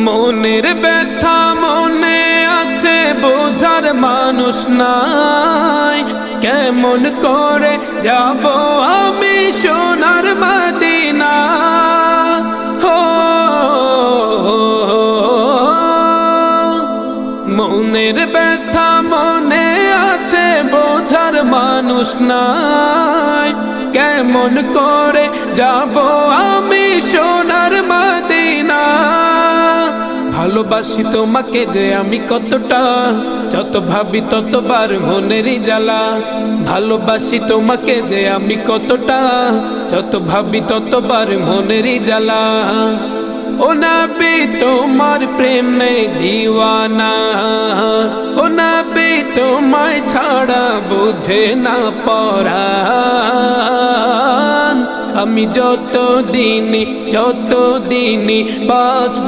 মনের ব্যথা মনে আছে, বোঝার মানুষ নাই। কেমন করে যাব আমি সোনার মদিনা? হো মনের ব্যথা মনে আছে, বোঝার মানুষ নাই। কেমন করে যাব আমি সোনার মদিনা? ভালোবাসি তোমাকে যে আমি কতটা, যত ভাবি ততবার মনেরই জ্বালা। ভালোবাসি তোমাকে যে আমি কতটা, যত ভাবি ততবার মনেরই জ্বালা। ও নবী তোমার প্রেমে দিওয়ানা, ও নবী তোমায় ছাড়া বুঝে না পরাণ। আমি যত দিনই বাঁচব।